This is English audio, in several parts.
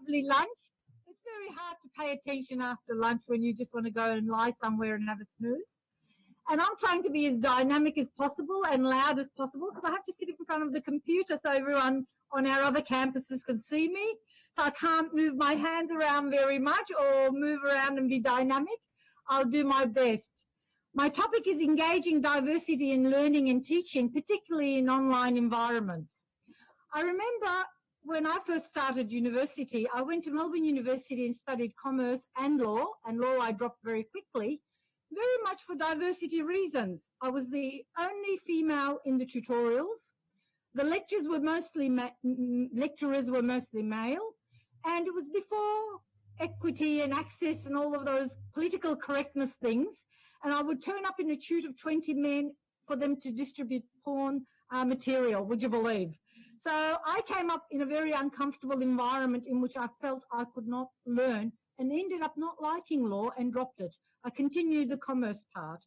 lovely lunch. It's very hard to pay attention after lunch when you just want to go and lie somewhere and have a snooze. And I'm trying to be as dynamic as possible and loud as possible because I have to sit in front of the computer so everyone on our other campuses can see me. So I can't move my hands around very much or move around and be dynamic. I'll do my best. My topic is engaging diversity in learning and teaching, particularly in online environments. I remember when I first started university, I went to Melbourne University and studied commerce and law I dropped very quickly, very much for diversity reasons. I was the only female in the tutorials. The lecturers were mostly male, and it was before equity and access and all of those political correctness things. And I would turn up in a tute of 20 men for them to distribute porn material, would you believe? So I came up in a very uncomfortable environment in which I felt I could not learn and ended up not liking law and dropped it. I continued the commerce part.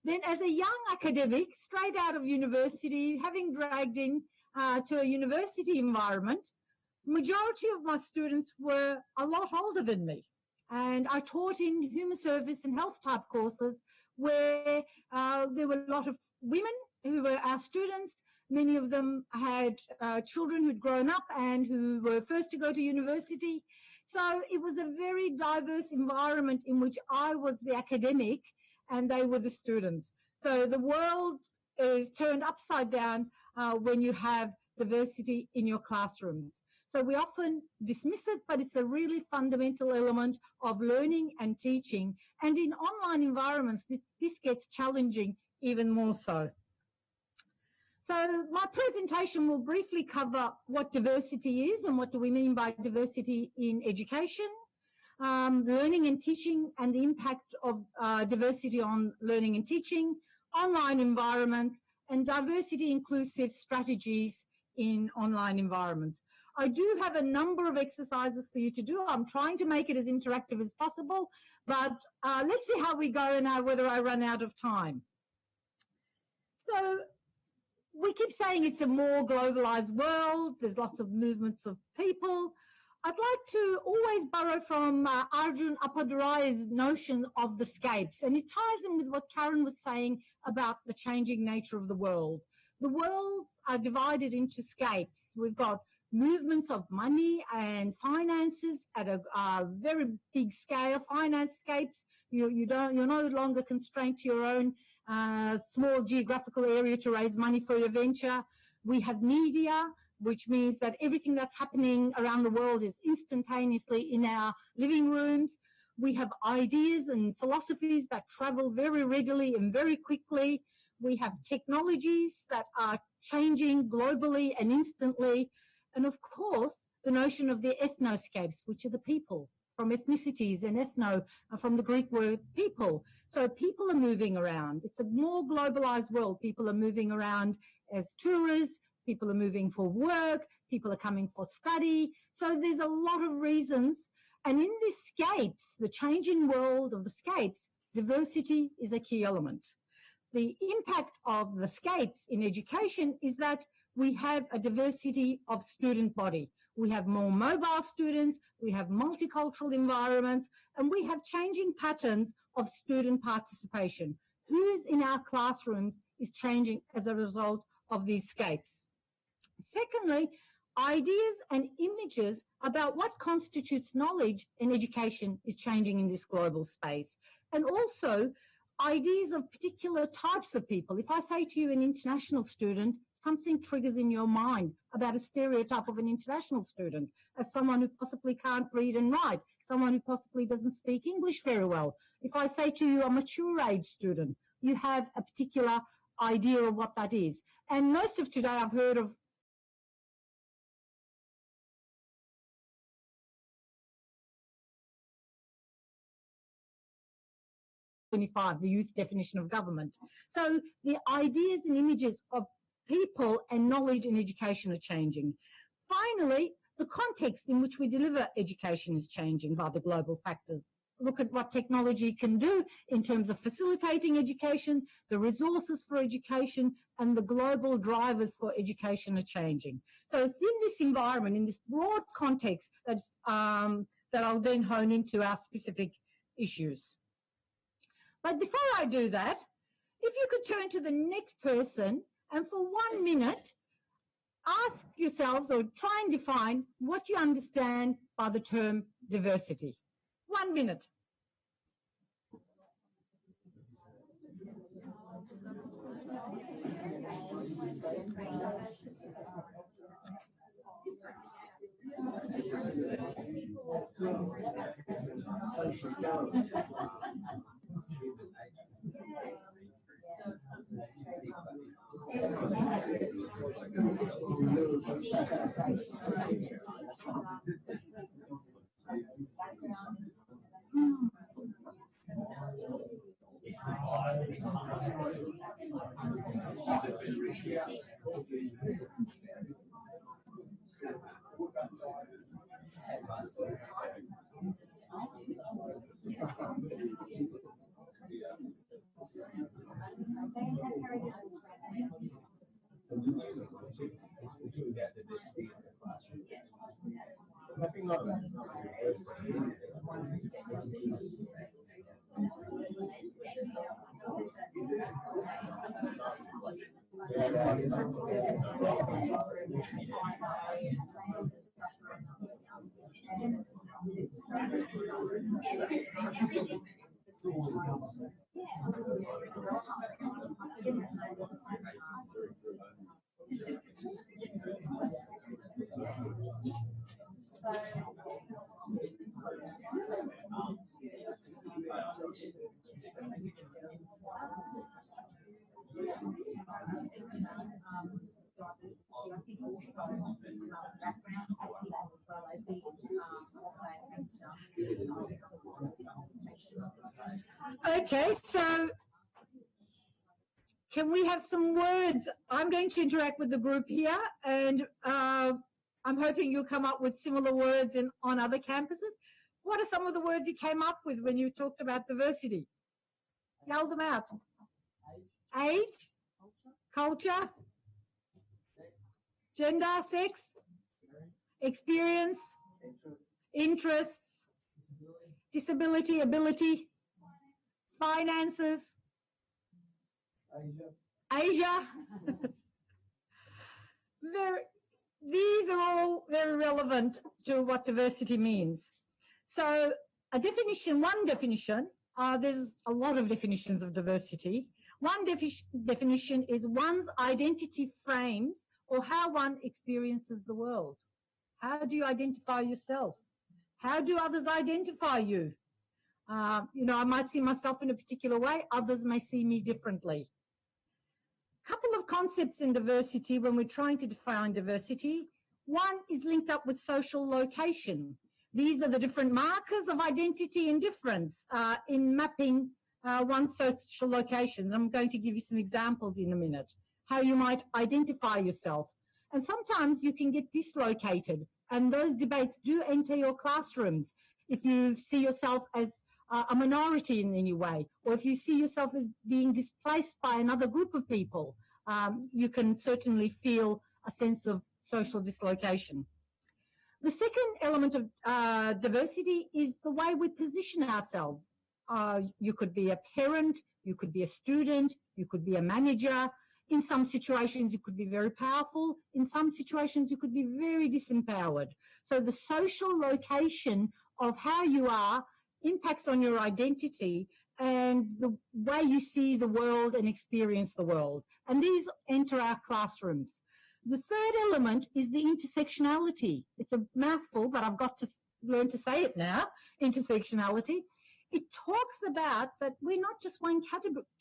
Then as a young academic, straight out of university, having dragged in to a university environment, majority of my students were a lot older than me. And I taught in human service and health type courses where there were a lot of women who were our students. Many of them had children who'd grown up and who were first to go to university. So it was a very diverse environment in which I was the academic and they were the students. So the world is turned upside down when you have diversity in your classrooms. So we often dismiss it, but it's a really fundamental element of learning and teaching. And in online environments, this gets challenging even more so. So my presentation will briefly cover what diversity is and what do we mean by diversity in education, learning and teaching and the impact of diversity on learning and teaching, online environments, and diversity inclusive strategies in online environments. I do have a number of exercises for you to do. I'm trying to make it as interactive as possible, but let's see how we go and whether I run out of time. So we keep saying it's a more globalized world. There's lots of movements of people. I'd like to always borrow from Arjun Appadurai's notion of the scapes, and it ties in with what Karen was saying about the changing nature of the world. The worlds are divided into scapes. We've got movements of money and finances at a very big scale, finance scapes. You're no longer constrained to your own small geographical area to raise money for your venture. We have media, which means that everything that's happening around the world is instantaneously in our living rooms. We have ideas and philosophies that travel very readily and very quickly. We have technologies that are changing globally and instantly. And of course, the notion of the ethnoscapes, which are the people, from ethnicities and ethno, from the Greek word people. So people are moving around. It's a more globalized world. People are moving around as tourists. People are moving for work. People are coming for study. So there's a lot of reasons. And in this scapes, the changing world of the scapes, diversity is a key element. The impact of the scapes in education is that we have a diversity of student body. We have more mobile students, we have multicultural environments, and we have changing patterns of student participation. Who is in our classrooms is changing as a result of these scapes. Secondly, ideas and images about what constitutes knowledge and education is changing in this global space. And also, ideas of particular types of people. If I say to you an international student, something triggers in your mind about a stereotype of an international student as someone who possibly can't read and write, someone who possibly doesn't speak English very well. If I say to you a mature age student, you have a particular idea of what that is. And most of today I've heard of the youth definition of government. So the ideas and images of people and knowledge and education are changing. Finally, the context in which we deliver education is changing by the global factors look at what technology can do in terms of facilitating education, the resources for education, and the global drivers for education are changing. So it's in this environment, in this broad context, that I'll then hone into our specific issues. But before I do that, if you could turn to the next person and for 1 minute, ask yourselves or try and define what you understand by the term diversity. 1 minute. Okay, so can we have some words? I'm going to interact with the group here, and I'm hoping you'll come up with similar words on other campuses. What are some of the words you came up with when you talked about diversity? Yell them out. Age, culture, gender, sex, experience, interests, disability, ability, finances, Asia. These are all very relevant to what diversity means. So one definition, there's a lot of definitions of diversity. One definition is one's identity frames or how one experiences the world. How do you identify yourself? How do others identify you? I might see myself in a particular way. Others may see me differently. Couple of concepts in diversity when we're trying to define diversity. One is linked up with social location. These are the different markers of identity and difference in mapping one's social locations. I'm going to give you some examples in a minute, how you might identify yourself. And sometimes you can get dislocated, and those debates do enter your classrooms. If you see yourself as a minority in any way, or if you see yourself as being displaced by another group of people, you can certainly feel a sense of social dislocation. The second element of diversity is the way we position ourselves. You could be a parent, you could be a student, you could be a manager. In some situations, you could be very powerful. In some situations, you could be very disempowered. So the social location of how you are impacts on your identity and the way you see the world and experience the world. And these enter our classrooms. The third element is the intersectionality. It's a mouthful, but I've got to learn to say it now, intersectionality. It talks about that we're not just one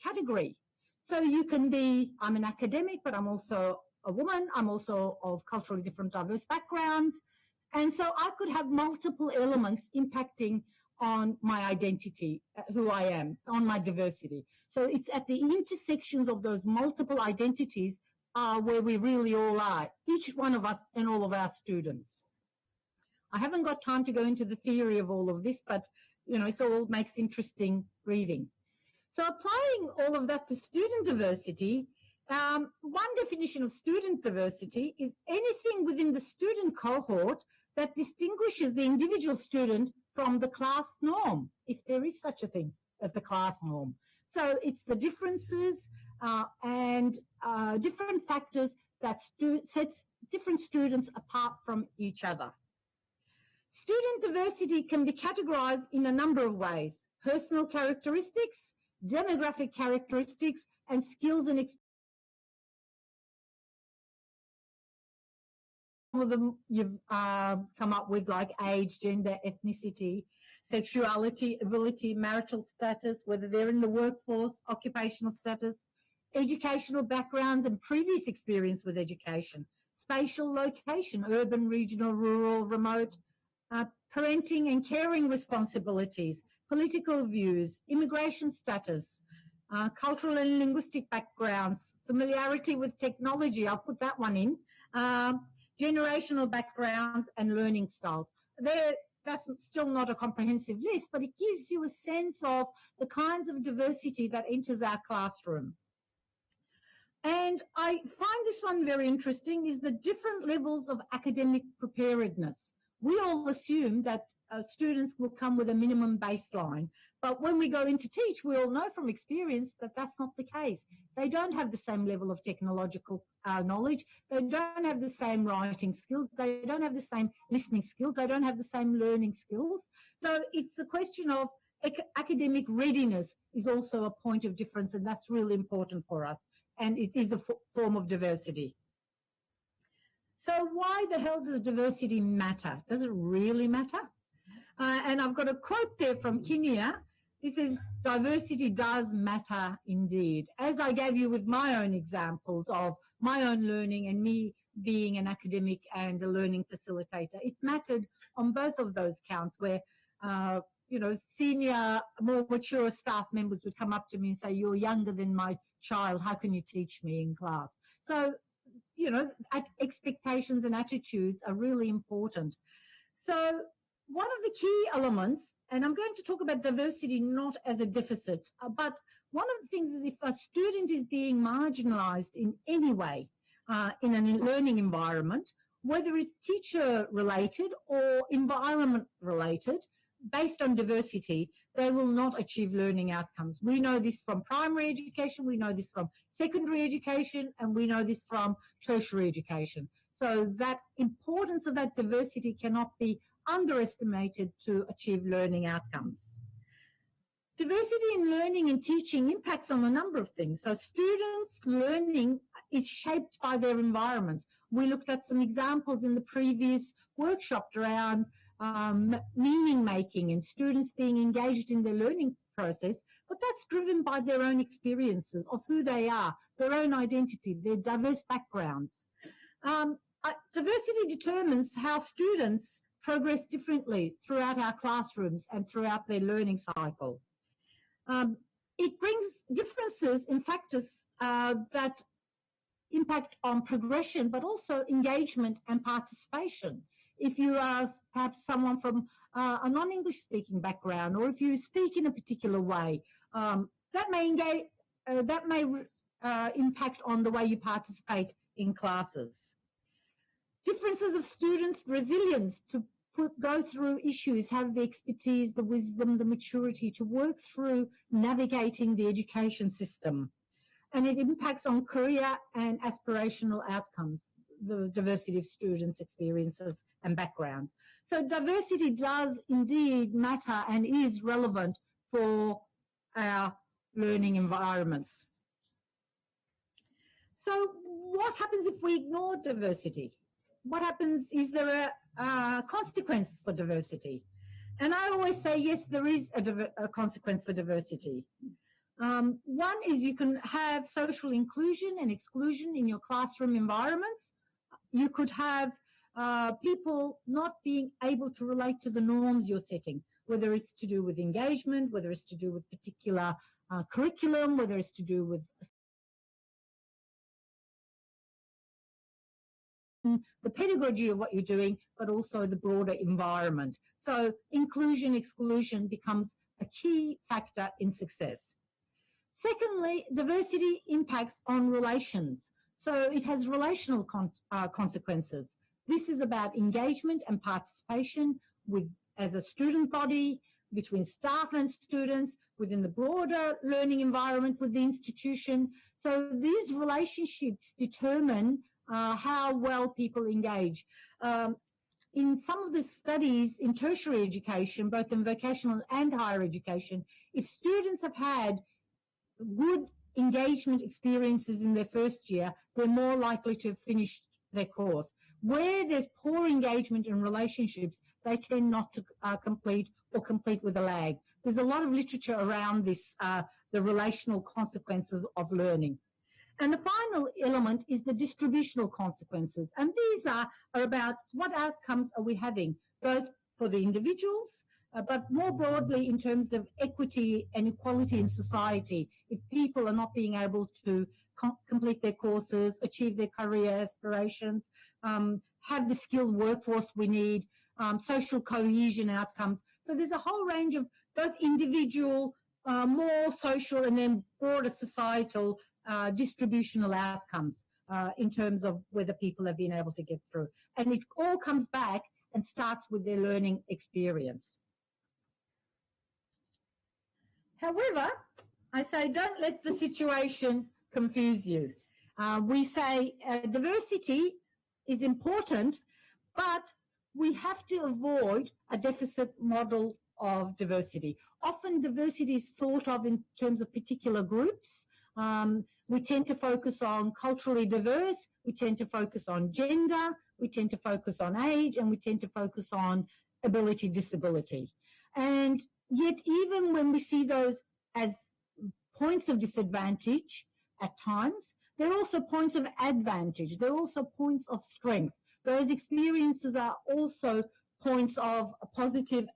category. So you can be, I'm an academic, but I'm also a woman. I'm also of culturally different, diverse backgrounds. And so I could have multiple elements impacting on my identity, who I am, on my diversity. So it's at the intersections of those multiple identities where we really all are, each one of us and all of our students. I haven't got time to go into the theory of all of this, but it all makes interesting reading. So applying all of that to student diversity, one definition of student diversity is anything within the student cohort that distinguishes the individual student from the class norm, if there is such a thing as the class norm. So it's the differences and different factors that sets different students apart from each other. Student diversity can be categorized in a number of ways: personal characteristics, demographic characteristics, and skills and experiences. Some of them you've come up with, like age, gender, ethnicity, sexuality, ability, marital status, whether they're in the workforce, occupational status, educational backgrounds and previous experience with education, spatial location, urban, regional, rural, remote, parenting and caring responsibilities, political views, immigration status, cultural and linguistic backgrounds, familiarity with technology, I'll put that one in, generational backgrounds and learning styles. That's still not a comprehensive list, but it gives you a sense of the kinds of diversity that enters our classroom. And I find this one very interesting, is the different levels of academic preparedness. We all assume that students will come with a minimum baseline, but when we go in to teach, we all know from experience that that's not the case. They don't have the same level of technological knowledge. They don't have the same writing skills. They don't have the same listening skills. They don't have the same learning skills. So it's a question of academic readiness is also a point of difference, and that's really important for us. And it is a form of diversity. So why the hell does diversity matter? Does it really matter? And I've got a quote there from Kinia. He says, diversity does matter indeed. As I gave you with my own examples of my own learning and me being an academic and a learning facilitator, it mattered on both of those counts where, senior, more mature staff members would come up to me and say, you're younger than my child, how can you teach me in class? So, expectations and attitudes are really important. So one of the key elements, and I'm going to talk about diversity not as a deficit, but one of the things is if a student is being marginalized in any way in a learning environment, whether it's teacher-related or environment-related, based on diversity, they will not achieve learning outcomes. We know this from primary education, we know this from secondary education, and we know this from tertiary education. So that importance of that diversity cannot be underestimated to achieve learning outcomes. Diversity in learning and teaching impacts on a number of things. So students' learning is shaped by their environments. We looked at some examples in the previous workshop around meaning making and students being engaged in their learning process, but that's driven by their own experiences of who they are, their own identity, their diverse backgrounds. Diversity determines how students progress differently throughout our classrooms and throughout their learning cycle. It brings differences in factors that impact on progression, but also engagement and participation. If you are perhaps someone from a non-English speaking background, or if you speak in a particular way, that may impact on the way you participate in classes. Differences of students' resilience to go through issues, have the expertise, the wisdom, the maturity to work through navigating the education system. And it impacts on career and aspirational outcomes, the diversity of students' experiences and backgrounds. So diversity does indeed matter and is relevant for our learning environments. So what happens if we ignore diversity? What happens, is there a consequence for diversity? And I always say, yes, there is a consequence for diversity. One is you can have social inclusion and exclusion in your classroom environments. You could have people not being able to relate to the norms you're setting, whether it's to do with engagement, whether it's to do with particular curriculum, whether it's to do with the pedagogy of what you're doing, but also the broader environment. So inclusion, exclusion becomes a key factor in success. Secondly, diversity impacts on relations. So it has relational consequences. This is about engagement and participation as a student body, between staff and students, within the broader learning environment with the institution. So these relationships determine how well people engage. In some of the studies in tertiary education, both in vocational and higher education, if students have had good engagement experiences in their first year, they're more likely to finish their course. Where there's poor engagement in relationships, they tend not to complete or complete with a lag. There's a lot of literature around this, the relational consequences of learning. And the final element is the distributional consequences. And these are about what outcomes are we having, both for the individuals, but more broadly in terms of equity and equality in society. If people are not being able to complete their courses, achieve their career aspirations, have the skilled workforce we need, social cohesion outcomes. So there's a whole range of both individual, more social, and then broader societal distributional outcomes in terms of whether people have been able to get through. And it all comes back and starts with their learning experience. However, I say don't let the situation confuse you. We say diversity is important, but we have to avoid a deficit model of diversity. Often diversity is thought of in terms of particular groups. We tend to focus on culturally diverse, we tend to focus on gender, we tend to focus on age, and we tend to focus on ability disability. And yet even when we see those as points of disadvantage at times, they're also points of advantage. They're also points of strength. Those experiences are also points of positive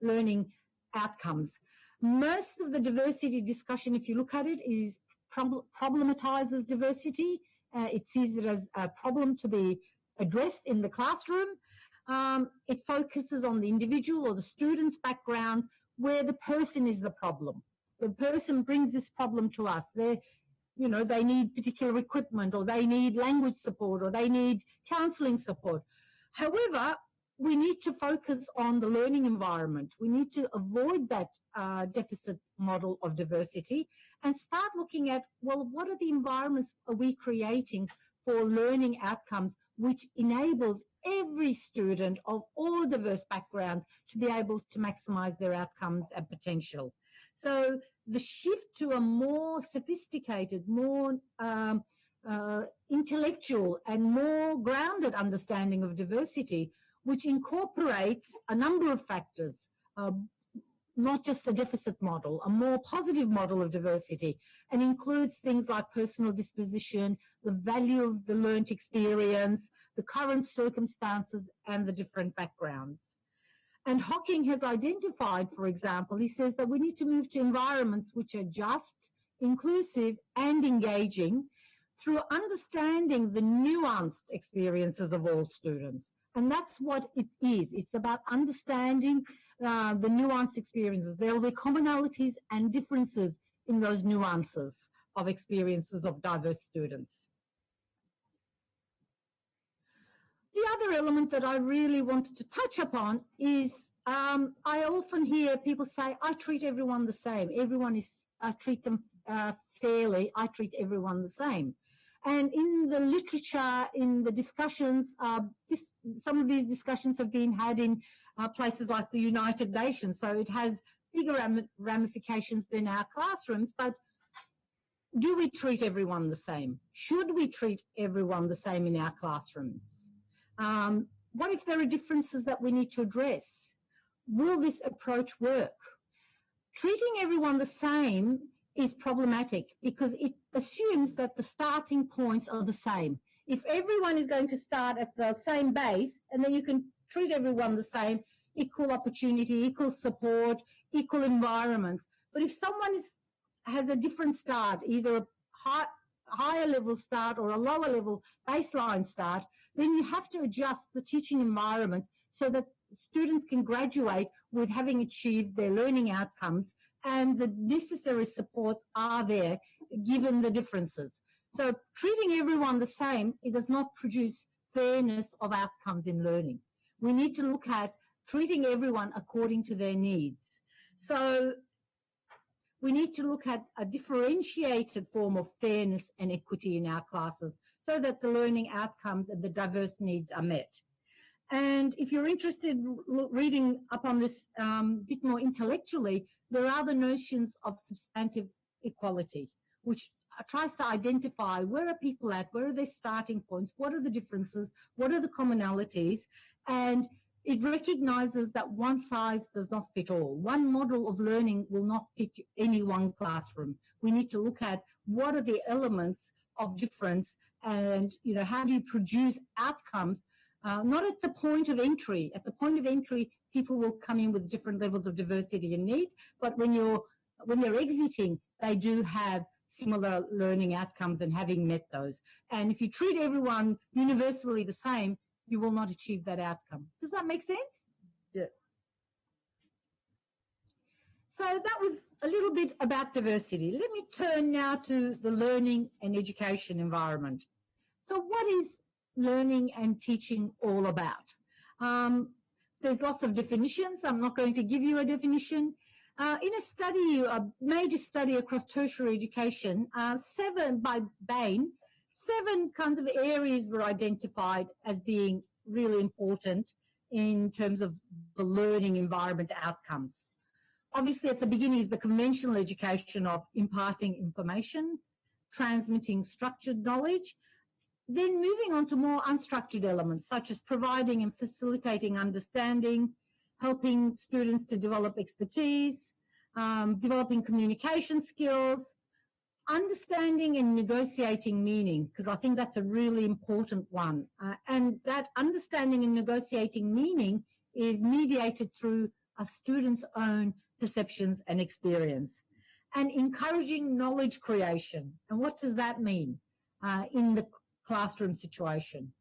learning outcomes. Most of the diversity discussion, if you look at it, is problematizes diversity. It sees it as a problem to be addressed in the classroom. It focuses on the individual or the student's background, where the person is the problem. The person brings this problem to us. They need particular equipment, or they need language support, or they need counselling support. However, we need to focus on the learning environment. We need to avoid that deficit model of diversity and start looking at, well, what are the environments are we creating for learning outcomes which enables every student of all diverse backgrounds to be able to maximise their outcomes and potential. So the shift to a more sophisticated, more intellectual and more grounded understanding of diversity, which incorporates a number of factors, not just a deficit model, a more positive model of diversity, and includes things like personal disposition, the value of the learnt experience, the current circumstances, and the different backgrounds. And Hocking has identified, for example, he says that we need to move to environments which are just, inclusive, and engaging through understanding the nuanced experiences of all students. And that's what it is. It's about understanding the nuanced experiences. There will be commonalities and differences in those nuances of experiences of diverse students. The other element that I really wanted to touch upon is I often hear people say, I treat everyone the same. I treat them fairly. I treat everyone the same. And in the literature, in the discussions, some of these discussions have been had in places like the United Nations, so it has bigger ramifications than our classrooms. But do we treat everyone the same? Should we treat everyone the same in our classrooms? What if there are differences that we need to address? Will this approach work? Treating everyone the same is problematic because it assumes that the starting points are the same. If everyone is going to start at the same base, and then you can treat everyone the same, equal opportunity, equal support, equal environments. But if someone has a different start, either a higher level start or a lower level baseline start, then you have to adjust the teaching environment so that students can graduate with having achieved their learning outcomes and the necessary supports are there given the differences. So treating everyone the same, it does not produce fairness of outcomes in learning. We need to look at treating everyone according to their needs. So we need to look at a differentiated form of fairness and equity in our classes so that the learning outcomes and the diverse needs are met. And if you're interested in reading up on this bit more intellectually, there are the notions of substantive equality, which tries to identify where are people at, where are their starting points, what are the differences, what are the commonalities, and it recognises that one size does not fit all. One model of learning will not fit any one classroom. We need to look at what are the elements of difference and, you know, how do you produce outcomes, not at the point of entry. At the point of entry, people will come in with different levels of diversity and need, but when they're exiting, they do have similar learning outcomes and having met those. And if you treat everyone universally the same, you will not achieve that outcome. Does that make sense? Yeah. So that was a little bit about diversity. Let me turn now to the learning and education environment. So what is learning and teaching all about? There's lots of definitions. I'm not going to give you a definition. In a study, a major study across tertiary education, by Bain, 7 kinds of areas were identified as being really important in terms of the learning environment outcomes. Obviously, at the beginning is the conventional education of imparting information, transmitting structured knowledge, then moving on to more unstructured elements such as providing and facilitating understanding, helping students to develop expertise, developing communication skills, understanding and negotiating meaning, because I think that's a really important one. And that understanding and negotiating meaning is mediated through a student's own perceptions and experience. And encouraging knowledge creation. And what does that mean in the classroom situation?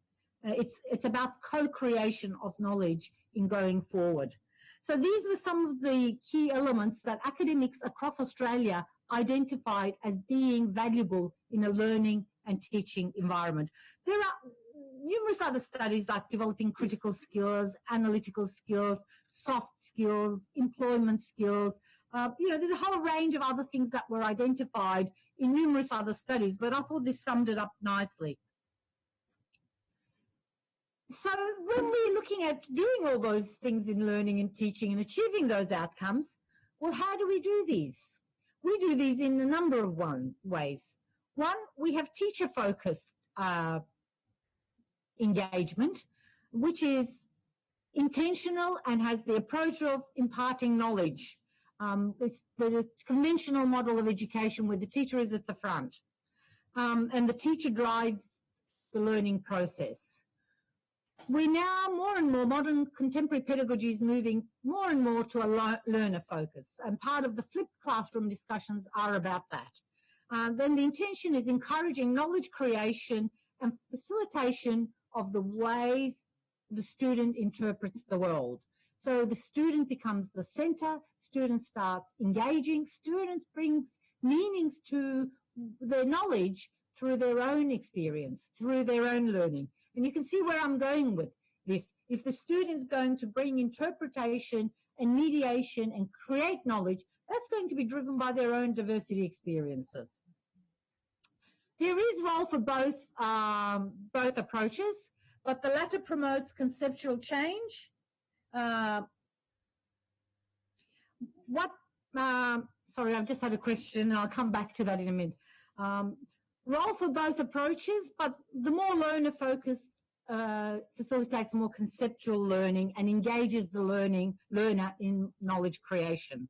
It's about co-creation of knowledge in going forward. So these were some of the key elements that academics across Australia identified as being valuable in a learning and teaching environment. There are numerous other studies like developing critical skills, analytical skills, soft skills, employment skills. There's a whole range of other things that were identified in numerous other studies, but I thought this summed it up nicely. So when we're looking at doing all those things in learning and teaching and achieving those outcomes, well, how do we do these? We do these in a number of ways. One, we have teacher-focused engagement, which is intentional and has the approach of imparting knowledge. It's the conventional model of education where the teacher is at the front and the teacher drives the learning process. We now more and more, modern contemporary pedagogy is moving more and more to a learner focus, and part of the flipped classroom discussions are about that. Then the intention is encouraging knowledge creation and facilitation of the ways the student interprets the world. So the student becomes the center, student starts engaging, students brings meanings to their knowledge through their own experience, through their own learning. And you can see where I'm going with this. If the student's going to bring interpretation and mediation and create knowledge, that's going to be driven by their own diversity experiences. There is role for both approaches, but the latter promotes conceptual change. Sorry, I've just had a question, and I'll come back to that in a minute. Role for both approaches, but the more learner-focused facilitates more conceptual learning and engages the learner in knowledge creation.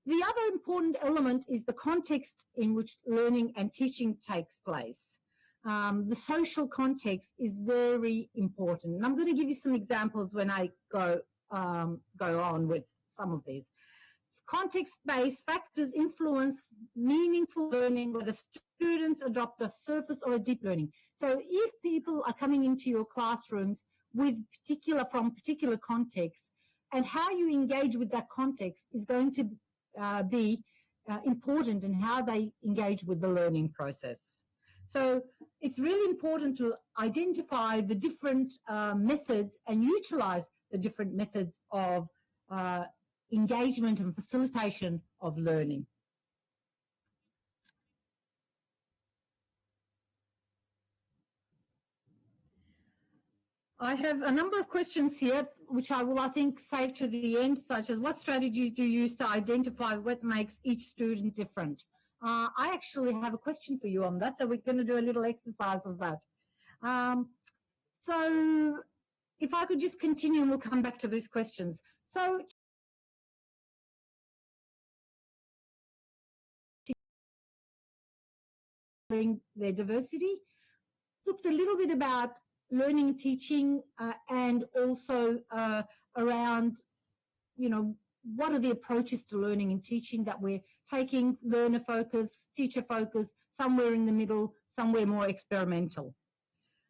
The other important element is the context in which learning and teaching takes place. The social context is very important. And I'm going to give you some examples when I go on with some of these. Context-based factors influence meaningful learning, whether students adopt a surface or a deep learning. So if people are coming into your classrooms from particular contexts, and how you engage with that context is going to be important in how they engage with the learning process. So it's really important to identify the different methods and utilize the different methods of engagement and facilitation of learning. I have a number of questions here, which I will, I think, save to the end, such as what strategies do you use to identify what makes each student different? I actually have a question for you on that, so we're going to do a little exercise of that. So if I could just continue and we'll come back to these questions. So their diversity, looked a little bit about learning and teaching and also around, you know, what are the approaches to learning and teaching that we're taking, learner focus, teacher focus, somewhere in the middle, somewhere more experimental.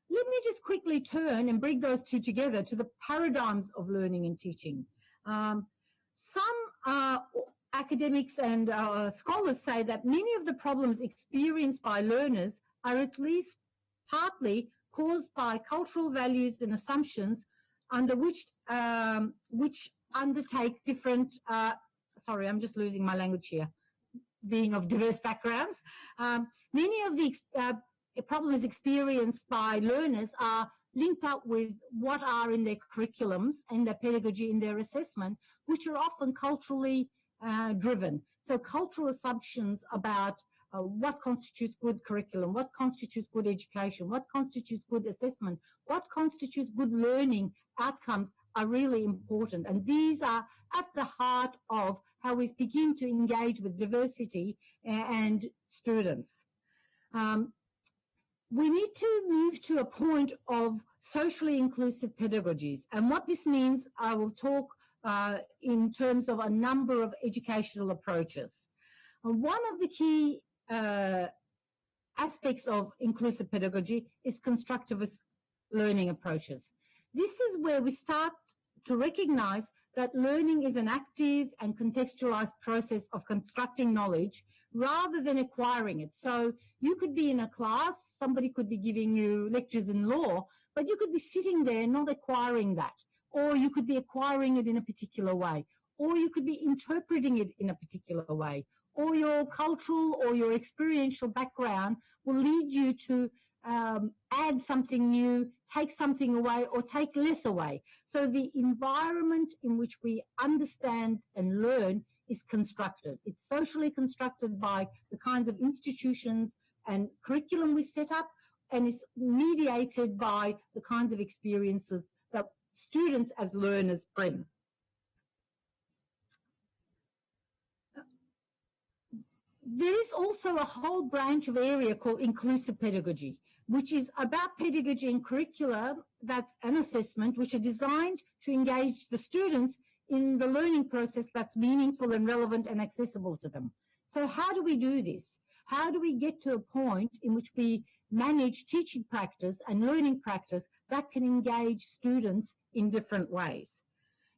Let me just quickly turn and bring those two together to the paradigms of learning and teaching. Some academics and scholars say that many of the problems experienced by learners are at least partly caused by cultural values and assumptions under which undertake different, sorry, I'm just losing my language here, being of diverse backgrounds. Many of the problems experienced by learners are linked up with what are in their curriculums and their pedagogy in their assessment, which are often culturally driven. So cultural assumptions about what constitutes good curriculum, what constitutes good education, what constitutes good assessment, what constitutes good learning outcomes are really important. And these are at the heart of how we begin to engage with diversity and students. We need to move to a point of socially inclusive pedagogies. And what this means, I will talk in terms of a number of educational approaches. One of the key aspects of inclusive pedagogy is constructivist learning approaches. This is where we start to recognize that learning is an active and contextualized process of constructing knowledge rather than acquiring it. So you could be in a class, somebody could be giving you lectures in law, but you could be sitting there not acquiring that, or you could be acquiring it in a particular way, or you could be interpreting it in a particular way, or your cultural or your experiential background will lead you to add something new, take something away, or take less away. So the environment in which we understand and learn is constructed. It's socially constructed by the kinds of institutions and curriculum we set up, and it's mediated by the kinds of experiences that students as learners bring. There is also a whole branch of area called inclusive pedagogy, which is about pedagogy and curricula that's an assessment which are designed to engage the students in the learning process that's meaningful and relevant and accessible to them. So how do we do this? How do we get to a point in which we manage teaching practice and learning practice that can engage students in different ways?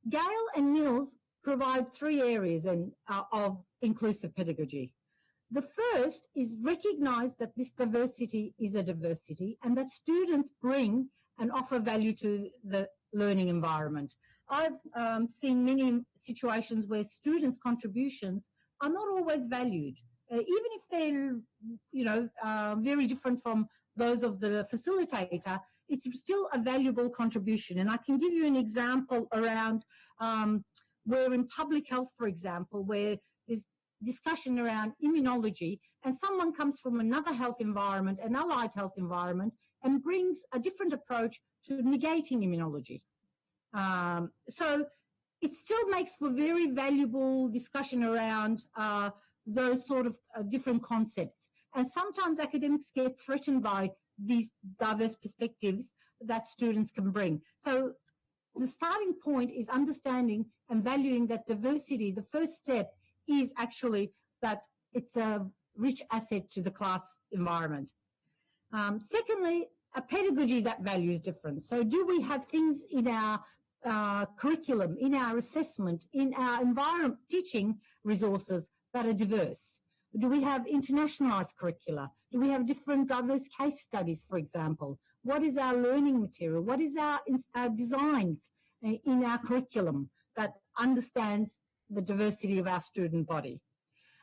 Gale and Mills provide three areas of inclusive pedagogy. The first is recognize that this diversity is a diversity and that students bring and offer value to the learning environment. I've seen many situations where students' contributions are not always valued, even if they're, very different from those of the facilitator. It's still a valuable contribution. And I can give you an example around where in public health, for example, where there's discussion around immunology and someone comes from another health environment, an allied health environment, and brings a different approach to negating immunology. So it still makes for very valuable discussion around those sort of different concepts. And sometimes academics get threatened by these diverse perspectives that students can bring. So the starting point is understanding and valuing that diversity. The first step is actually that it's a rich asset to the class environment. Secondly, a pedagogy that values difference. So do we have things in our curriculum, in our assessment, in our environment, teaching resources that are diverse? Do we have internationalised curricula? Do we have different diverse case studies, for example? What is our learning material? What is our designs in our curriculum that understands the diversity of our student body?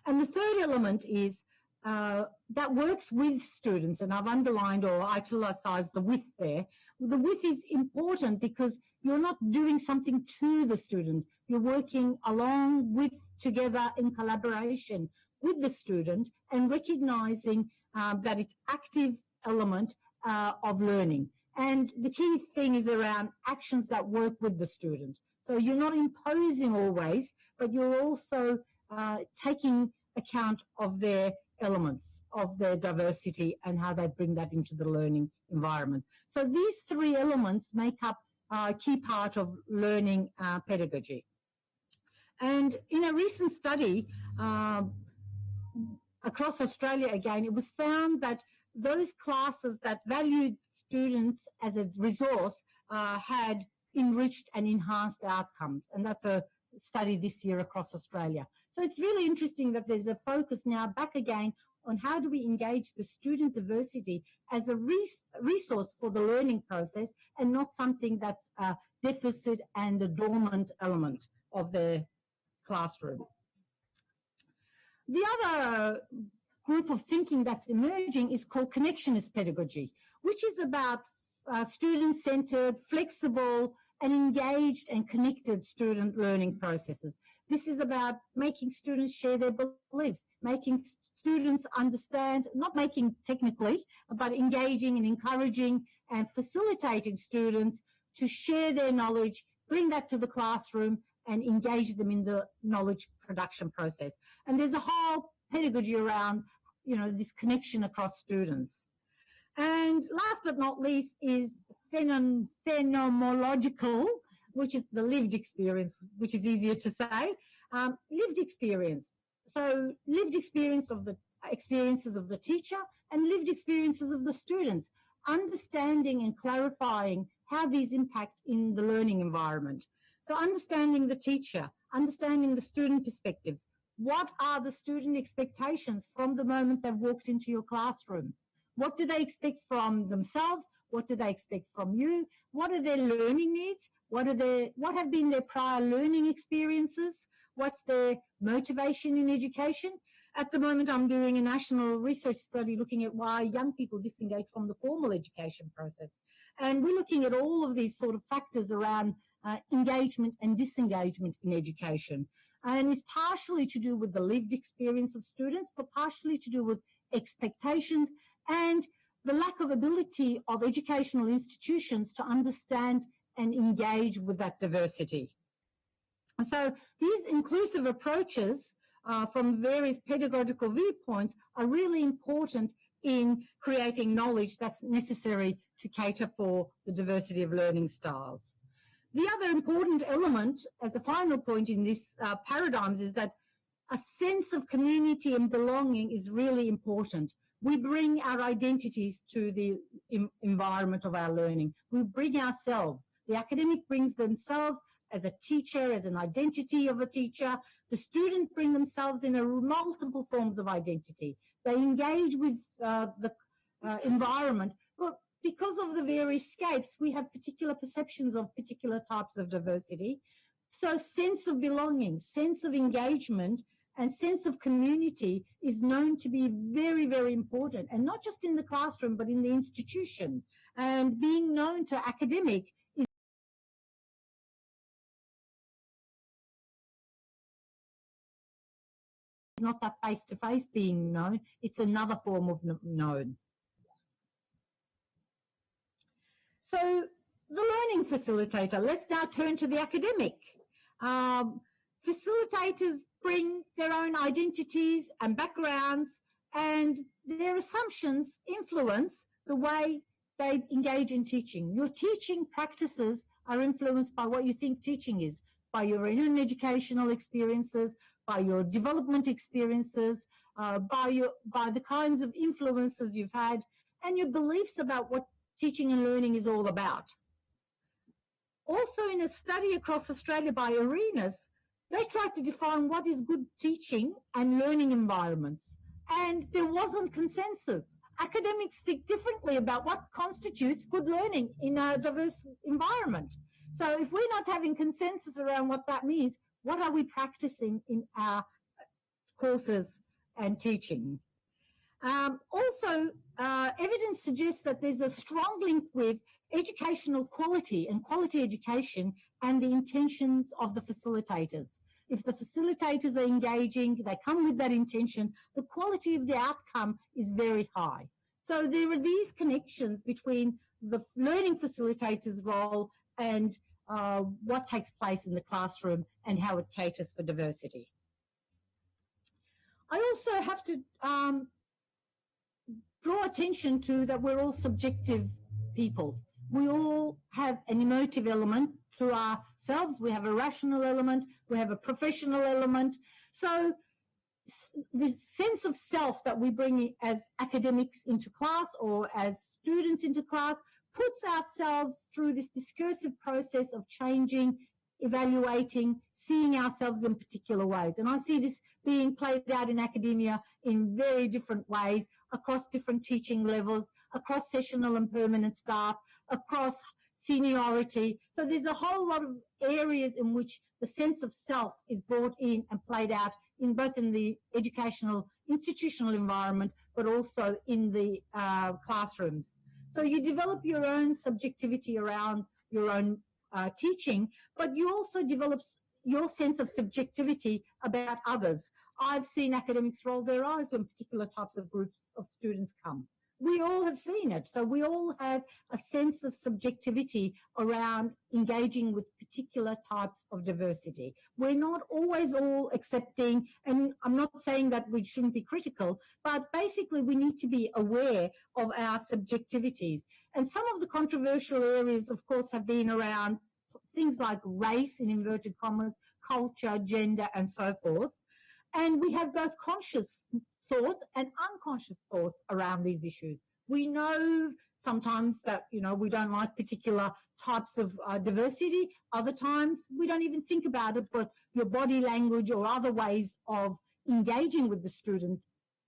And the third element is that works with students, and I've underlined or italicized the with there. The with is important because you're not doing something to the student. You're working along with, together in collaboration with the student and recognising that it's active element of learning. And the key thing is around actions that work with the student. So you're not imposing always, but you're also taking account of their elements, of their diversity and how they bring that into the learning environment. So these three elements make up a key part of learning pedagogy. And in a recent study across Australia, again, it was found that those classes that valued students as a resource had enriched and enhanced outcomes. And that's a study this year across Australia. So it's really interesting that there's a focus now back again on how do we engage the student diversity as a resource for the learning process and not something that's a deficit and a dormant element of the classroom. The other group of thinking that's emerging is called connectionist pedagogy, which is about student-centered, flexible, and engaged and connected student learning processes. This is about making students share their beliefs, making students understand, not making technically, but engaging and encouraging and facilitating students to share their knowledge, bring that to the classroom and engage them in the knowledge production process. And there's a whole pedagogy around, you know, this connection across students. And last but not least is phenomenological, which is the lived experience, which is easier to say. Lived experience. So lived experience of the experiences of the teacher and lived experiences of the students, understanding and clarifying how these impact in the learning environment. So understanding the teacher, understanding the student perspectives. What are the student expectations from the moment they've walked into your classroom? What do they expect from themselves? What do they expect from you? What are their learning needs? What have been their prior learning experiences? What's their motivation in education? At the moment, I'm doing a national research study looking at why young people disengage from the formal education process. And we're looking at all of these sort of factors around engagement and disengagement in education. And it's partially to do with the lived experience of students, but partially to do with expectations and the lack of ability of educational institutions to understand and engage with that diversity. And so these inclusive approaches from various pedagogical viewpoints are really important in creating knowledge that's necessary to cater for the diversity of learning styles. The other important element as a final point in this paradigms is that a sense of community and belonging is really important. We bring our identities to the environment of our learning. We bring ourselves. The academic brings themselves as a teacher, as an identity of a teacher. The student bring themselves in multiple forms of identity. They engage with the environment. But because of the various scapes, we have particular perceptions of particular types of diversity. So sense of belonging, sense of engagement, and sense of community is known to be very, very important, and not just in the classroom, but in the institution. And being known to academic is not that face-to-face being known, it's another form of known. So the learning facilitator, let's now turn to the academic. Facilitators bring their own identities and backgrounds, and their assumptions influence the way they engage in teaching. Your teaching practices are influenced by what you think teaching is, by your own educational experiences, by your development experiences, by the kinds of influences you've had and your beliefs about what teaching and learning is all about. Also, in a study across Australia by Arenas, they tried to define what is good teaching and learning environments, and there wasn't consensus. Academics think differently about what constitutes good learning in a diverse environment. So if we're not having consensus around what that means, what are we practicing in our courses and teaching? Evidence suggests that there's a strong link with educational quality and quality education and the intentions of the facilitators. If the facilitators are engaging, they come with that intention, the quality of the outcome is very high. So there are these connections between the learning facilitator's role and what takes place in the classroom and how it caters for diversity. I also have to draw attention to that we're all subjective people. We all have an emotive element to ourselves. We have a rational element. We have a professional element. So the sense of self that we bring as academics into class or as students into class puts ourselves through this discursive process of changing, evaluating, seeing ourselves in particular ways. And I see this being played out in academia in very different ways, across different teaching levels, across sessional and permanent staff, across seniority. So there's a whole lot of areas in which the sense of self is brought in and played out in both in the educational institutional environment, but also in the classrooms. So you develop your own subjectivity around your own teaching, but you also develop your sense of subjectivity about others. I've seen academics roll their eyes when particular types of groups of students come. We all have seen it. So we all have a sense of subjectivity around engaging with particular types of diversity. We're not always all accepting, and I'm not saying that we shouldn't be critical, but basically we need to be aware of our subjectivities. And some of the controversial areas, of course, have been around things like race, in inverted commas, culture, gender, and so forth. And we have both conscious thoughts and unconscious thoughts around these issues. We know sometimes that, we don't like particular types of diversity. Other times we don't even think about it, but your body language or other ways of engaging with the student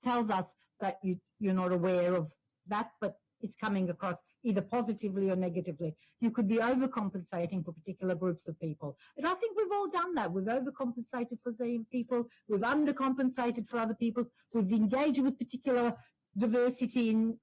tells us that you're not aware of that, but it's coming across either positively or negatively. You could be overcompensating for particular groups of people. And I think we've all done that. We've overcompensated for certain people. We've undercompensated for other people. We've engaged with particular diversity in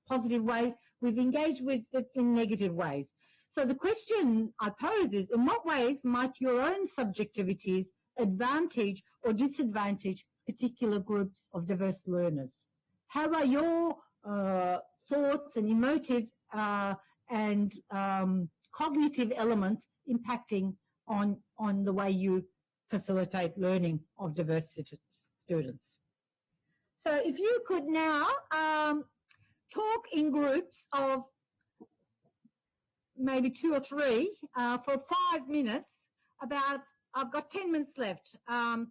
positive ways. We've engaged with it in negative ways. So the question I pose is, in what ways might your own subjectivities advantage or disadvantage particular groups of diverse learners? How are your thoughts and emotive and cognitive elements impacting on the way you facilitate learning of diverse students? So if you could now talk in groups of maybe 2 or 3 for 5 minutes about, I've got 10 minutes left. How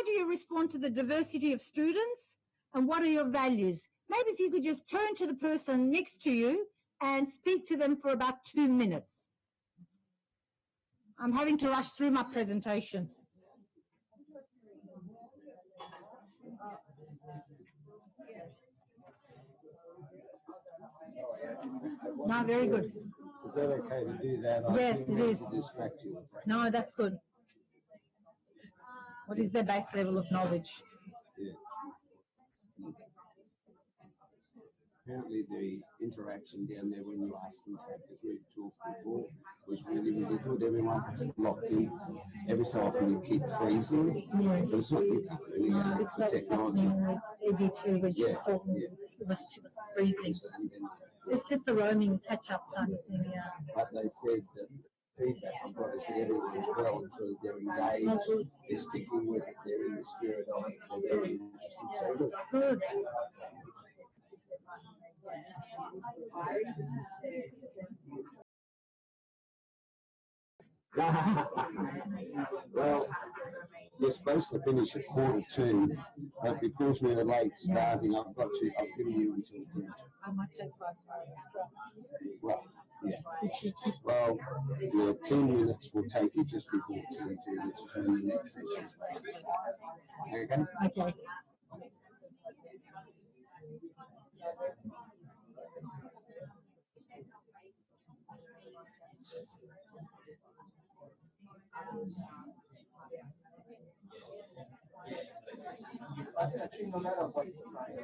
do you respond to the diversity of students and what are your values? Maybe if you could just turn to the person next to you and speak to them for about 2 minutes. I'm having to rush through my presentation. No, very good. Is that okay to do that? Yes, it is. To distract you. No, that's good. What is their base level of knowledge? Yeah. Apparently the interaction down there when you asked them to have the group talk before was really, really good. Everyone was locked in. Every so often you keep freezing. Yes. But it's not you can't really No, it's that was happening with Eddie too when she was talking. Yeah. She was freezing. It's just a roaming catch-up kind of thing, yeah. But they said that feedback I've got is that everyone's well and so they're engaged, they're sticking with it, they're in the spirit of it, they're very interested. So good. Well, We're supposed to finish at 1:45, but because we were late starting, I've given you until 10. I might take 5 extra. Well, yeah. Cheeky. Well, yeah, 10 minutes will take you just before 10, which is when the next session is supposed to start. Okay? Okay. I think no matter what you find,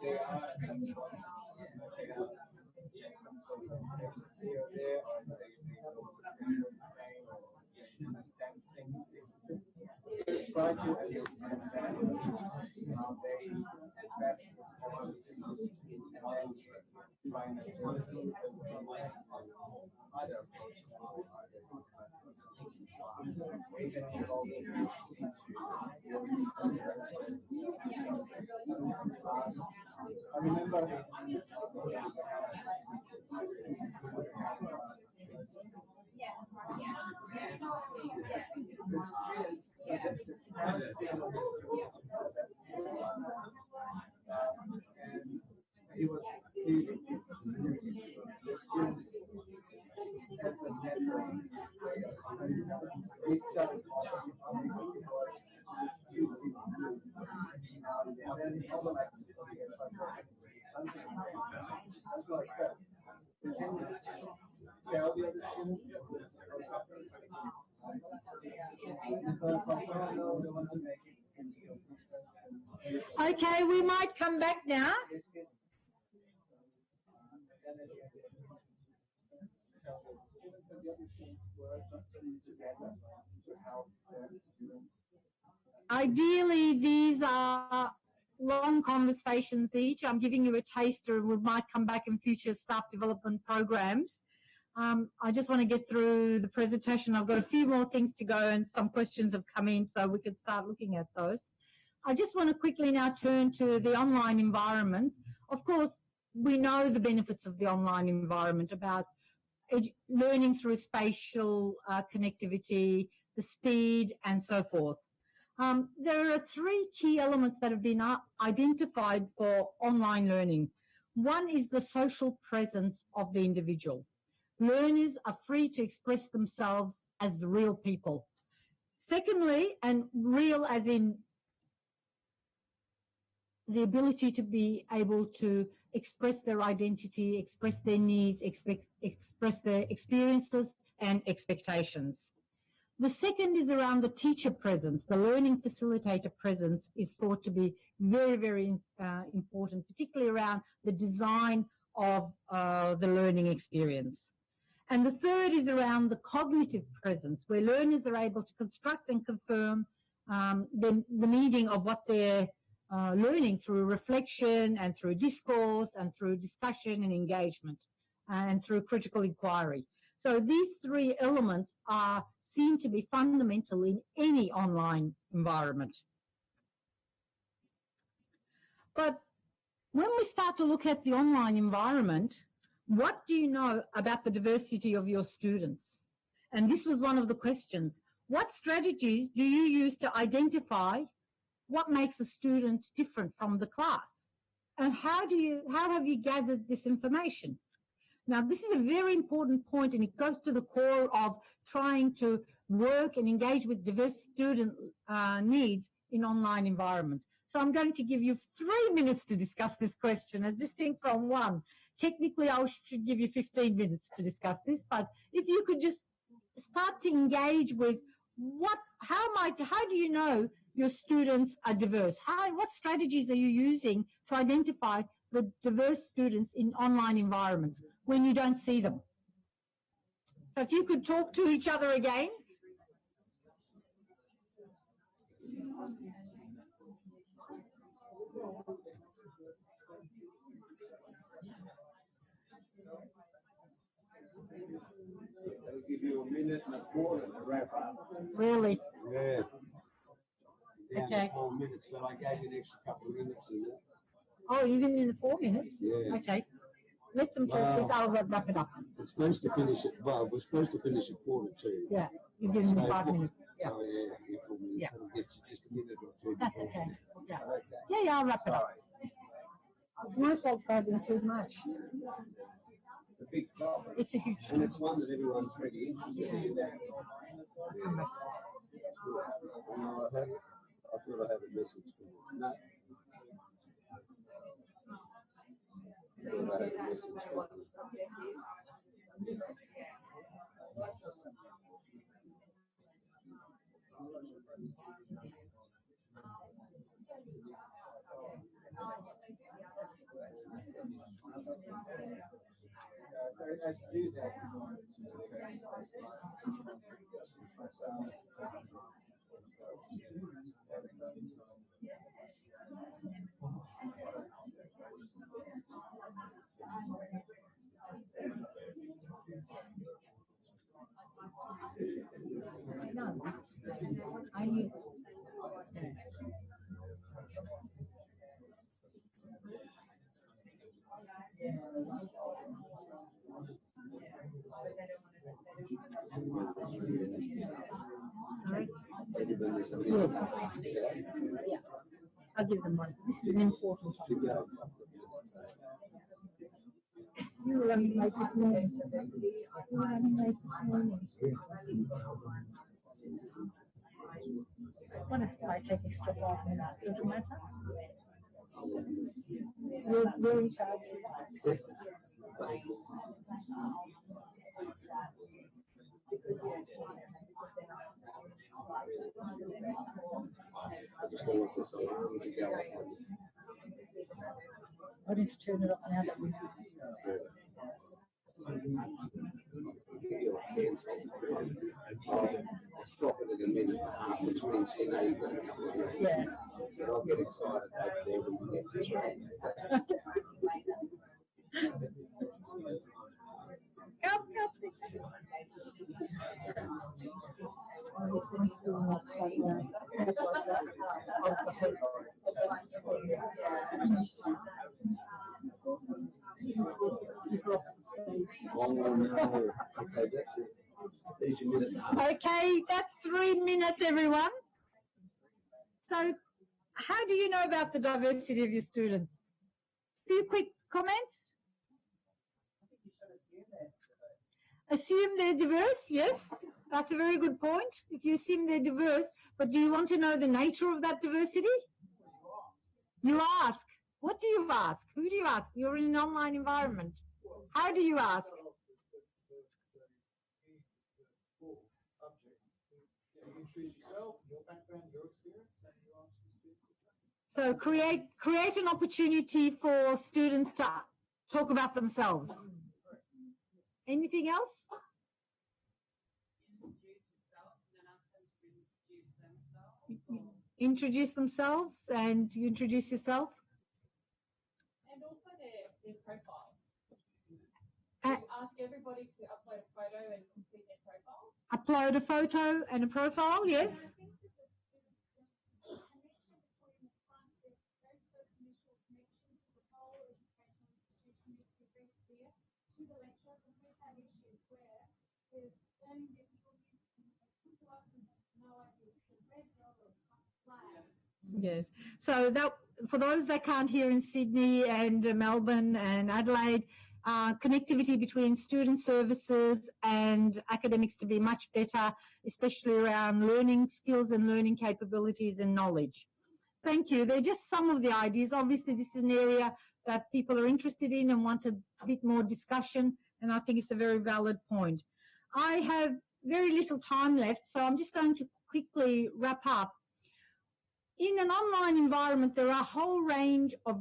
they are try to understand that they best response and then find other I remember he was feeling the students as a natural. He started and then it's also like something like that. Tell the other students Okay, we might come back now. Ideally, these are long conversations each. I'm giving you a taster and we might come back in future staff development programs. I just want to get through the presentation. I've got a few more things to go and some questions have come in so we could start looking at those. I just want to quickly now turn to the online environments. Of course, we know the benefits of the online environment about learning through spatial connectivity, the speed, and so forth. There are 3 key elements that have been identified for online learning. One is the social presence of the individual. Learners are free to express themselves as the real people. Secondly, and real as in the ability to be able to express their identity, express their needs, express their experiences and expectations. The second is around the teacher presence. The learning facilitator presence is thought to be very, very important, particularly around the design of the learning experience. And the third is around the cognitive presence, where learners are able to construct and confirm the meaning of what they're learning through reflection and through discourse and through discussion and engagement and through critical inquiry. So these 3 elements are seen to be fundamental in any online environment. But when we start to look at the online environment, what do you know about the diversity of your students? And this was one of the questions. What strategies do you use to identify what makes a student different from the class? And how have you gathered this information? Now, this is a very important point, and it goes to the core of trying to work and engage with diverse student needs in online environments. So I'm going to give you 3 minutes to discuss this question as distinct from 1. Technically, I should give you 15 minutes to discuss this, but if you could just start to engage with how do you know your students are diverse? What strategies are you using to identify the diverse students in online environments when you don't see them? So if you could talk to each other again. I'll give you a minute and a quarter to wrap up. Really? Yeah. Okay. 4 minutes, but I gave you an extra couple of minutes in there. Oh, even in the 4 minutes? Yeah. Okay. Let them talk, please. I'll wrap it up. It's supposed to finish at, well, we're supposed to finish at 2:45. Yeah, you give me 5 minutes. Yeah. Oh, yeah, 4 minutes. Yeah. That'll get you just a minute or two. That's before. okay. Yeah. Yeah, I'll wrap it up. It's my fault for having too much. It's a big problem. It's a huge And it's one that everyone's pretty interested in. come back. I thought I had a message for you. No. I thought I had a message for you. I do that. No, I need. Sorry? Yeah, I'll give them one. This is an important topic. You were only late this morning. You were only late this morning. What if I take extra 5 minutes? Does it matter? You're in charge. I just don't want this alarm to go off. I need to turn it off now that we. You'll cancel. I'll stop it in a minute, which means you know you've got a couple of minutes. Yeah. But I'll get excited over there when we get to it. Help. Oh, no. Okay, that's it. There's your minute. Okay, that's 3 minutes, everyone. So, how do you know about the diversity of your students? Few quick comments? Assume they're diverse, yes. That's a very good point. If you assume they're diverse, but do you want to know the nature of that diversity? You ask. What do you ask? Who do you ask? You're in an online environment. How do you ask? You introduce yourself, your background, your experience, and you ask the students. So create an opportunity for students to talk about themselves. Anything else? Introduce themselves, and you introduce yourself. And also their profiles. Uh, Ask everybody to upload a photo and complete their profiles. Upload a photo and a profile, yes. And I think that the connection between the front, the very first initial connection to the whole educational institution needs to be very clear to the lecturer, because we've had issues where there's learning difficulties and they come to us and have no idea. It's a red dot or some flag. Yes. So that, for those that can't hear in Sydney and Melbourne and Adelaide, connectivity between student services and academics to be much better, especially around learning skills and learning capabilities and knowledge. Thank you. They're just some of the ideas. Obviously, this is an area that people are interested in and want a bit more discussion, and I think it's a very valid point. I have very little time left, so I'm just going to quickly wrap up. In an online environment, there are a whole range of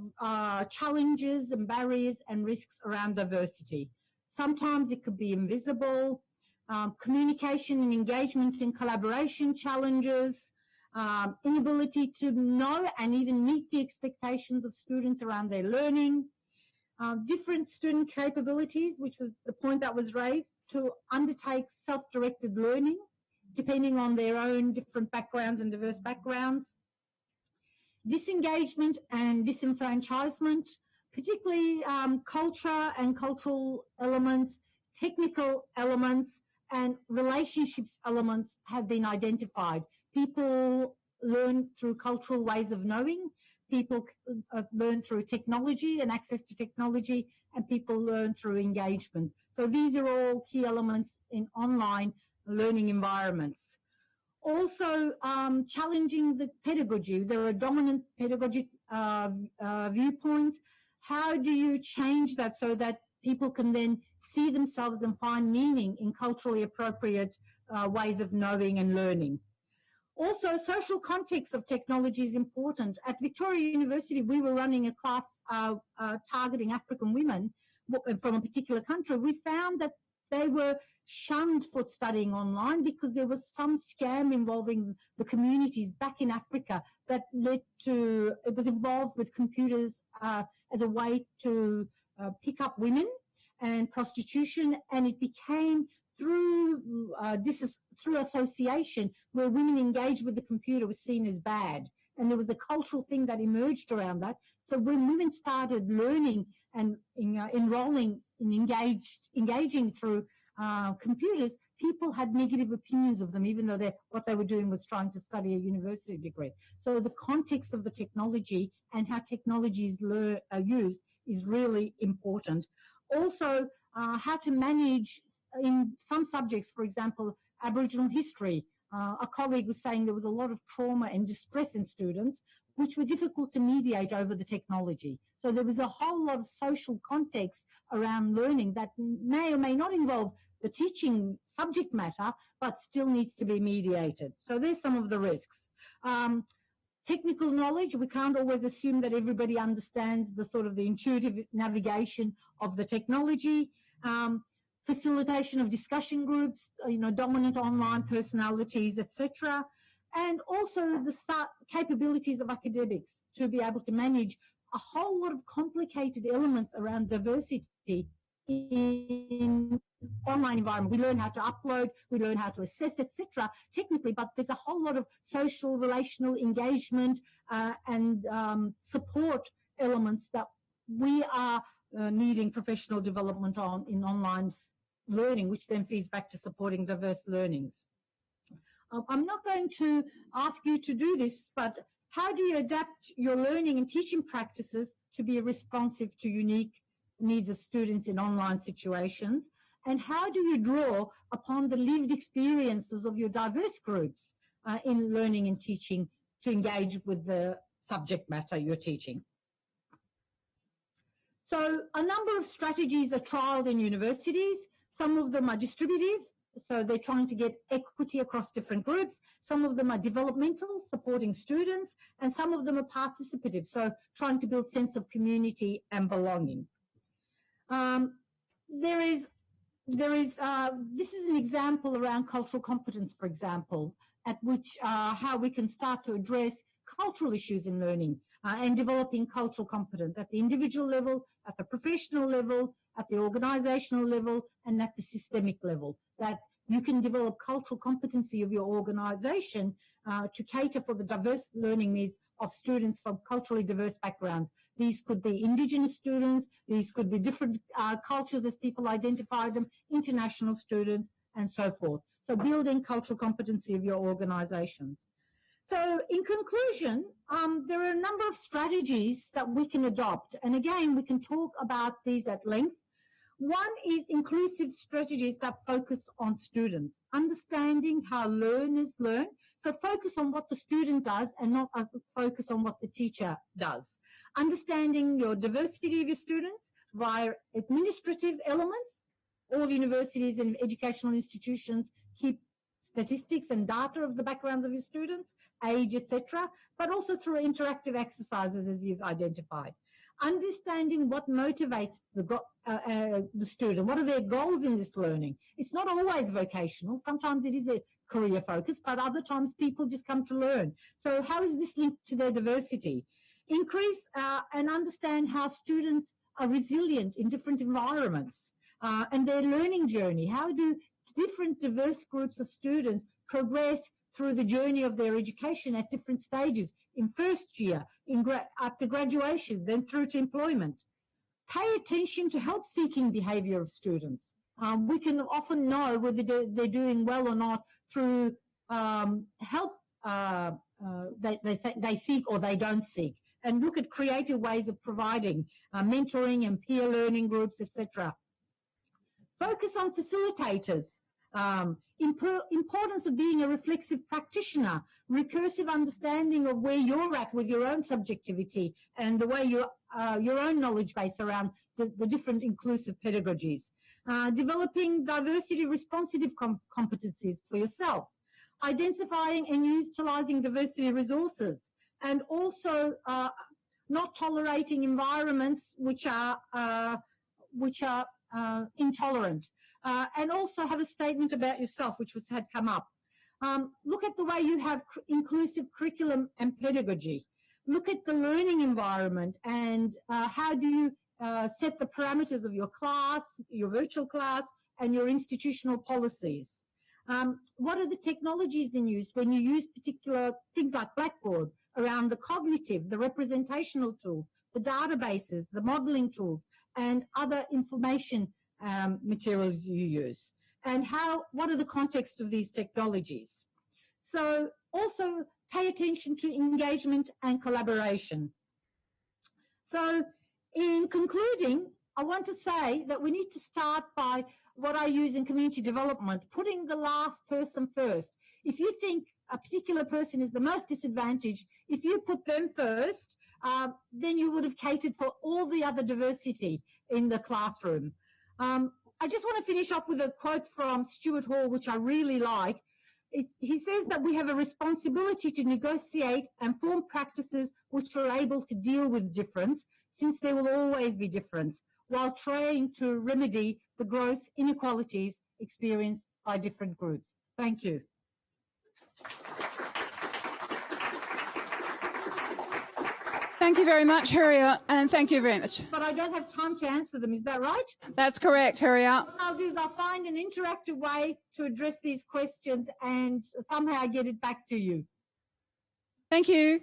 challenges and barriers and risks around diversity. Sometimes it could be invisible, communication and engagement and collaboration challenges, inability to know and even meet the expectations of students around their learning, different student capabilities, which was the point that was raised, to undertake self-directed learning, depending on their own different backgrounds and diverse backgrounds. Disengagement and disenfranchisement, particularly culture and cultural elements, technical elements, and relationships elements have been identified. People learn through cultural ways of knowing. People learn through technology and access to technology, and people learn through engagement. So these are all key elements in online learning environments. Also, challenging the pedagogy. There are dominant pedagogic viewpoints. How do you change that so that people can then see themselves and find meaning in culturally appropriate ways of knowing and learning? Also, social context of technology is important. At Victoria University, we were running a class targeting African women from a particular country. We found that they were shunned for studying online because there was some scam involving the communities back in Africa that led to, it was involved with computers as a way to pick up women and prostitution, and it became through through association where women engaged with the computer was seen as bad. And there was a cultural thing that emerged around that. So when women started learning and enrolling in engaging through computers, people had negative opinions of them, even though what they were doing was trying to study a university degree. So the context of the technology and how technology are used is really important. Also, how to manage in some subjects, for example, Aboriginal history. A colleague was saying there was a lot of trauma and distress in students, which were difficult to mediate over the technology. So there was a whole lot of social context around learning that may or may not involve the teaching subject matter, but still needs to be mediated. So there's some of the risks. Technical knowledge, we can't always assume that everybody understands the sort of the intuitive navigation of the technology. Facilitation of discussion groups, dominant online personalities, etc. And also the capabilities of academics to be able to manage a whole lot of complicated elements around diversity in online environment. We learn how to upload, we learn how to assess, etc. technically, but there's a whole lot of social, relational engagement and support elements that we are needing professional development on in online learning, which then feeds back to supporting diverse learnings. I'm not going to ask you to do this, but how do you adapt your learning and teaching practices to be responsive to unique needs of students in online situations? And how do you draw upon the lived experiences of your diverse groups in learning and teaching to engage with the subject matter you're teaching? So a number of strategies are trialled in universities. Some of them are distributive, so they're trying to get equity across different groups. Some of them are developmental, supporting students, and some of them are participative, so trying to build sense of community and belonging. This is an example around cultural competence, for example, at which how we can start to address cultural issues in learning and developing cultural competence at the individual level, at the professional level, at the organisational level, and at the systemic level, that you can develop cultural competency of your organisation to cater for the diverse learning needs of students from culturally diverse backgrounds. These could be Indigenous students, these could be different cultures as people identify them, international students, and so forth. So building cultural competency of your organisations. So in conclusion, there are a number of strategies that we can adopt. And again, we can talk about these at length. One is inclusive strategies that focus on students, understanding how learners learn. So focus on what the student does and not focus on what the teacher does. Understanding your diversity of your students via administrative elements. All universities and educational institutions keep statistics and data of the backgrounds of your students, age, etc., but also through interactive exercises as you've identified. Understanding what motivates the student, what are their goals in this learning. It's not always vocational. Sometimes it is a career focus, but other times people just come to learn. So how is this linked to their diversity? Increase and understand how students are resilient in different environments and their learning journey. How do different diverse groups of students progress through the journey of their education at different stages, in first year, after graduation, then through to employment. Pay attention to help-seeking behaviour of students. We can often know whether they're doing well or not through help they seek or they don't seek, and look at creative ways of providing mentoring and peer learning groups, etc. Focus on facilitators. Importance of being a reflexive practitioner, recursive understanding of where you're at with your own subjectivity and the way your own knowledge base around the different inclusive pedagogies. Developing diversity responsive competencies for yourself, identifying and utilising diversity resources, and also not tolerating environments which are intolerant. And also have a statement about yourself, which had come up. Look at the way you have inclusive curriculum and pedagogy. Look at the learning environment and how do you set the parameters of your class, your virtual class, and your institutional policies. What are the technologies in use when you use particular things like Blackboard around the cognitive, the representational tools, the databases, the modelling tools, and other information materials you use, and what are the context of these technologies. So also pay attention to engagement and collaboration. So in concluding, I want to say that we need to start by what I use in community development, putting the last person first. If you think a particular person is the most disadvantaged, if you put them first, then you would have catered for all the other diversity in the classroom. I just want to finish up with a quote from Stuart Hall, which I really like. He says that we have a responsibility to negotiate and form practices which are able to deal with difference, since there will always be difference, while trying to remedy the gross inequalities experienced by different groups. Thank you. Thank you very much, Hurriyet, and thank you very much. But I don't have time to answer them, is that right? That's correct, Hurriyet. What I'll do is I'll find an interactive way to address these questions and somehow get it back to you. Thank you.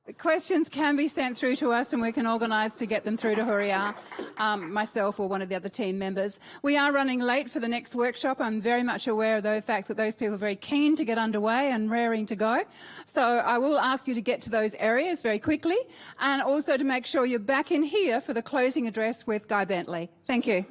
The questions can be sent through to us and we can organise to get them through to Hurriyet, myself or one of the other team members. We are running late for the next workshop. I'm very much aware of the fact that those people are very keen to get underway and raring to go. So I will ask you to get to those areas very quickly and also to make sure you're back in here for the closing address with Guy Bentley. Thank you.